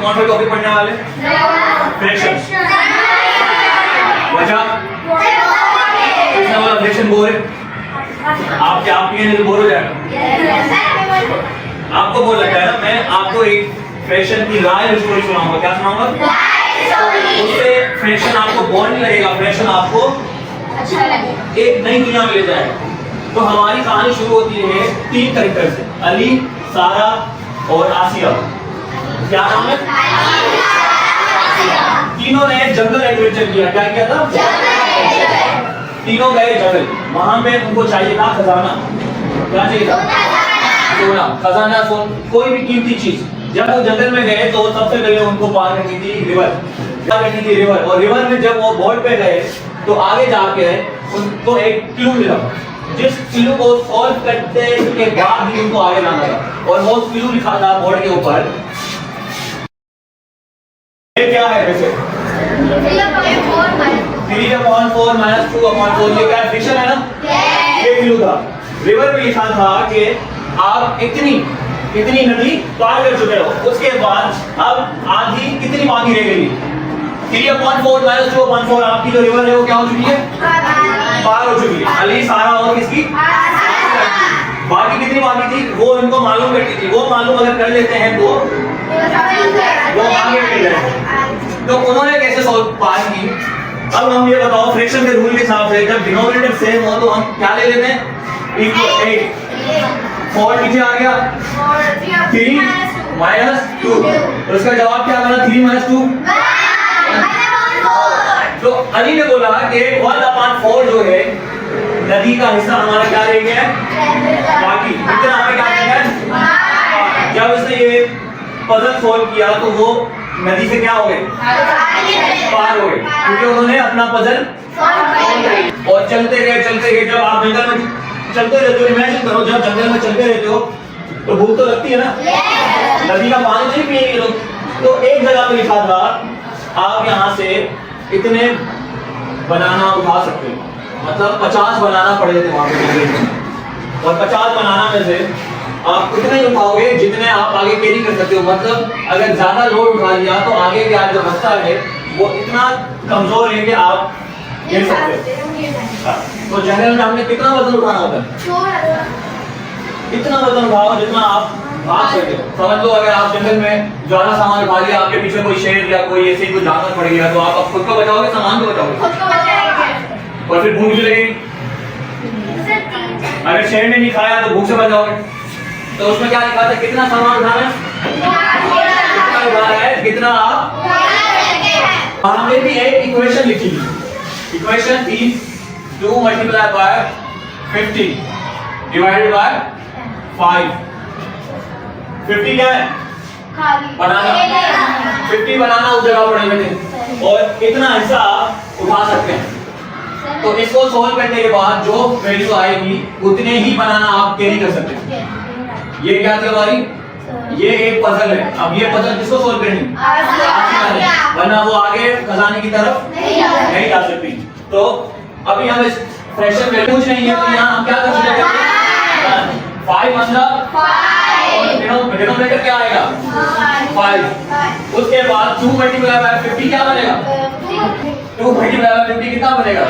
कौन सा टॉपिक पढ़ने वाले? फ्रैक्शन। वजह किसने बोला फ्रैक्शन बोर है? आपके नहीं तो बोर हो जाएगा। आपको बोल लगता है ना, मैं आपको एक फ्रैक्शन की राय स्टोरी सुनाऊंगा। क्या सुनाऊंगा? उससे फ्रैक्शन आपको बोर नहीं लगेगा, फ्रैक्शन आपको अच्छा लगेगा, एक नई दुनिया में ले जाएगा। तो हमारी कहानी शुरू होती है 3 कैरेक्टर से, अली, सारा और आसिया। क्या नाम है? तीनों ने जंगल एडवेंचर किया। क्या किया था? तीनों गए जंगल, वहां पे उनको चाहिए था खजाना। क्या चाहिए था? सोना, खजाना, कोई भी कीमती चीज। जब वो जंगल में गए तो सबसे पहले उनको पार करनी थी रिवर, और रिवर में जब वो बोट पे गए तो आगे जाके उनको एक क्लू मिला, जिस क्लू को सॉल्व करते के बाद ही उनको आगे जाना था। और वो क्लू लिखा था बोर्ड के ऊपर। ये क्या है वैसे? 3/4 - 2/4। ये क्या फ्रिक्शन है ना? ये क्लू था। रिवर में लिखा था कि आप इतनी नदी पार कर चुके हो, उसके बाद अब आधी कितनी बाकी रह गई? 3/4 - 2/4। आपकी जो रिवर है वो क्या हो चुकी है? पार हो चुकी है। अली, सारा और किसकी? बाकी कितनी बाकी थी वो इनको मालूम करती थी। वो मालूम अगर कर लेते हैं तो वो आगे निकल जाए। तो उन्होंने कैसे सॉल्व पार की? अब हम ये बताओ, फ्रैक्शन के रूल के हिसाब से जब डिनोमिनेटर सेम हो तो हम क्या ले लेते हैं? इक्वल 8। 4 नीचे आ गया, 3 - 2। तो इसका जवाब क्या बना? 3 - 2। तो अली ने बोला कि 1/4 जो है नदी का हिस्सा हमारा क्या रह गया है? बाकी इतना हमें क्या करना है? जब उसने ये पजल सॉल्व किया तो वो नदी से क्या हो गए? पार हो गए, क्योंकि उन्होंने अपना पजल और चलते गए। जब आप जंगल में चलते रहते हो, इमेजिन करो जब जंगल में चलते रहते हो तो भूख तो लगती है ना? नदी का पानी नहीं पिएंगे लोग। तो एक जगह पे लिखा था आप यहाँ से इतने बनाना उठा सकते हो, मतलब 50 बनाना पड़े थे वहां पे। और 50 बनाना में से आप उतने ही उठाओगे जितने आप आगे कैरी कर सकते हो। मतलब अगर ज्यादा लोड उठा लिया तो आगे का जो रास्ता है वो इतना कमजोर है कि आप गिर सकते हो। तो जंगल में हमने कितना वजन उठाना होता है? इतना वजन उठाओ जितना आप भाग सकते हो। समझ लो अगर आप जंगल में ज्यादा सामान उठा लिया, आपके पीछे कोई शेर या कोई ऐसे कोई जानवर पड़ गया तो आप खुद को बचाओगे, सामान को बचाओगे? और फिर भूख भी लगेगी। अगर शेर ने नहीं खाया तो भूख से बचाओगे। तो उसमें क्या लिखा था? कितना सामान उठाना है? कितना आप। हमने भी एक इक्वेशन लिखी है। इक्वेशन थी 2 × 50 डिवाइडेड बाय 5। 50 क्या है? बनाना। 50 बनाना उस जगह पड़े हुए थे और इतना हिस्सा उठा सकते हैं। तो इसको सॉल्व करने के बाद जो वैल्यू आएगी उतने ही बनाना आप कैरी कर सकते हैं। ये क्या थी हमारी? ये एक पजल है। अब ये पजल किसको सॉल्व करनी? वरना वो आगे खजाने की तरफ नहीं जा सकती। तो अभी हम इस फ्रैक्शन में कुछ नहीं है तो यहाँ हम क्या कर सकते हैं? 5 और डिनोमिनेटर क्या आएगा? 5। उसके बाद 2 × 50 क्या बनेगा? 2 × 50 कितना बनेगा?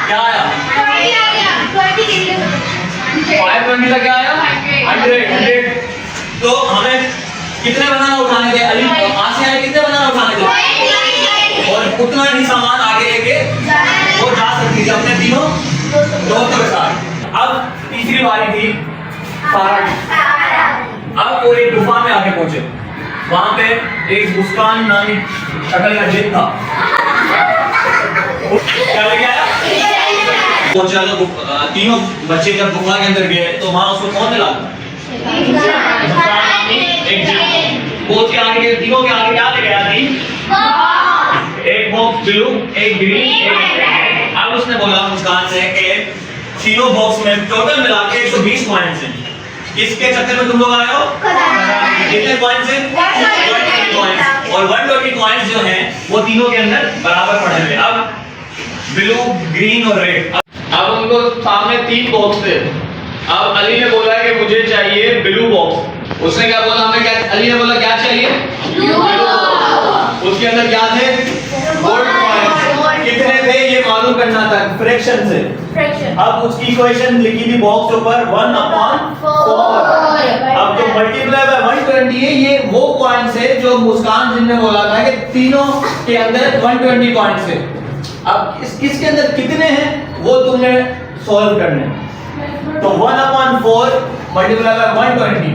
क्या आया? 520 का क्या आया? 100। तो हमें कितने बनाना उठाने थे? अली, आसिया ने कितने बनाना उठाने थे? और उतना ही सामान आगे लेके वो जा सकती थी अपने तीनों दोस्तों के साथ। अब तीसरी बारी थी सारा की। अब वो एक गुफा में आके पहुंचे। वहां पे एक मुस्कान नामी शक्ल का जिन था। क्या लेके आया? पहुंचा तो तीनों बच्चे जब गुफा के अंदर गए तो वहां उसको कौन मिला? एक जिन। बोझ के आगे, तीनों के आगे क्या लेके आया थी? एक बॉक्स ब्लू, एक ग्रीन, एक रेड। अब उसने बोला मुस्कान से कि तीनों बॉक्स में टोटल मिला के 120 पॉइंट्स हैं। किसके चक्कर में तुम लोग आए हो? कितने पॉइंट्स हैं? 120 पॉइंट्स। और 120 पॉइंट्स जो हैं वो तीनों के अंदर बराबर पड़े हुए। अब ब्लू, ग्रीन और रेड। अब उनको सामने 3 बॉक्स थे। अब अली ने बोला कि मुझे चाहिए ब्लू बॉक्स। उसने क्या बोला, हमें क्या, अली ने बोला क्या चाहिए, उसके अंदर क्या थे, गोल्ड कॉइंस। कितने थे ये मालूम करना था फ्रैक्शन से। अब उसकी इक्वेशन लिखी थी बॉक्स ऊपर 1/4। अब जो मल्टीप्लाई बाय 120 है, ये वो कॉइंस है जो मुस्कान जिनने बोला था कि तीनों के अंदर 120 कॉइंस है। अब इसके अंदर कितने हैं वो तुमने सॉल्व करने हैं। तो 1/4 मल्टीप्लाई बाय 120,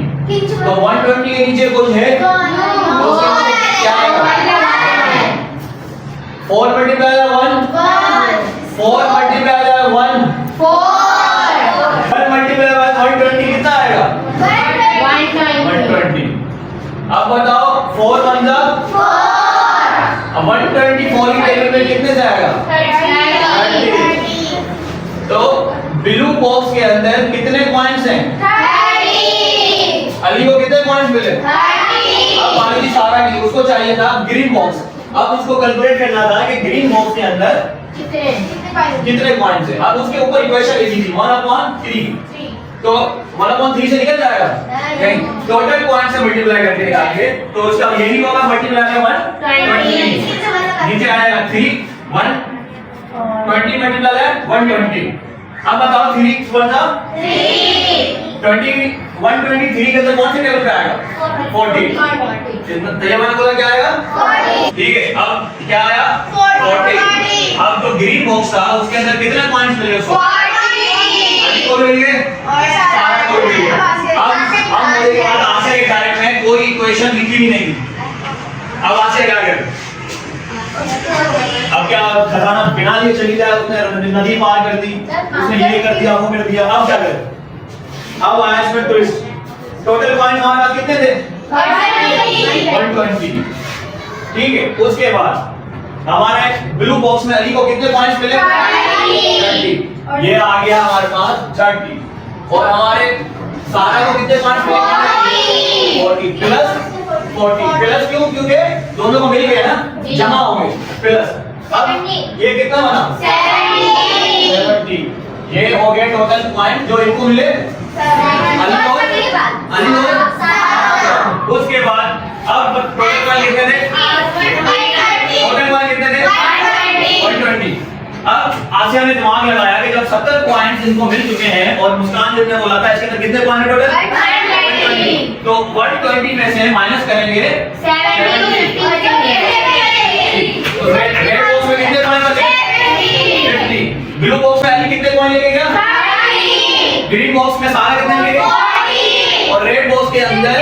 तो 120 के नीचे कुछ है तो उसके अंदर क्या आएगा, 4 multiply by 1, 4 multiply by 1, 1 multiply by 120 कितना आएगा, 120। अब बताओ 4 1 जा 4, अब 124 की टेबल में कितने से आएगा, 30। तो ब्लू बॉक्स के अंदर कितने कॉइंस हैं, 30। अली को कितने कॉइंस मिले, 30। अब मान लीजिए सारा नहीं, उसको चाहिए था ग्रीन बॉक्स। अब उसको कैलकुलेट करना था कि ग्रीन बॉक्स के अंदर कितने कॉइंस हैं। अब उसके ऊपर इक्वेशन लिखी थी 1/3, तो 1/3 से निकल जाएगा नहीं, टोटल कॉइंस से मल्टीप्लाई करके निकालेंगे तो उसका यही होगा मल्टीप्लाई बाय 120, नीचे आएगा 3, 120 मल्टीप्लाई बाय 120। अब बताओ 3 1 जा 20, 123 के अंदर कौन से टेबल पे आएगा, 40। तो ये मैंने बोला क्या आएगा, 40। ठीक है, अब क्या आया, 40। अब तो ग्रीन बॉक्स था उसके अंदर कितने पॉइंट्स मिले उसको, 40 को मिल गए, सारा को मिल गया। अब मेरे बाद आशा के डायरेक्ट में कोई इक्वेशन लिखी भी नहीं थी। अब आशा क्या करे, अब क्या खजाना बिना लिए चली जाए, उसने नदी पार कर दी, उसने ये कर दिया वो कर दिया। अब क्या करे, अब आया इसमें ट्विस्ट। टोटल कॉइंस हमारे पास कितने थे, 120। ठीक है, उसके बाद हमारे ब्लू बॉक्स में अली को कितने पॉइंट्स मिले, 30। ये आ गया हमारे पास 30 और हमारे सारा को कितने पॉइंट्स मिले, 40 प्लस 40 प्लस क्यों, क्योंकि दोनों को मिल गए ना, जमा हो गए प्लस। अब ये कितना बना, 70। ये हो गया टोटल पॉइंट जो इनको मिले, अली को उसके बाद अब टोटल पॉइंट कितने थे, टोटल पॉइंट कितने थे, 120। अब आसिया ने दिमाग लगाया कि जब 70 पॉइंट्स इनको मिल चुके हैं और मुस्कान जिसने बोला था इसके अंदर कितने पॉइंट टोटल, 120, तो 120 में से माइनस करेंगे 70। तो रेड बॉक्स में कितने पॉइंट बचे, 50। ब्लू बॉक्स में अली कितने पॉइंट लेके गया, ग्रीन बॉक्स में सारा कितने लेके, और रेड बॉक्स के अंदर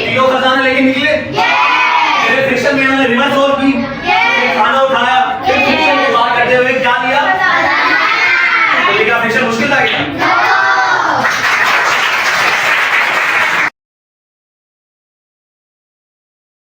तीनों खजाना लेके निकले।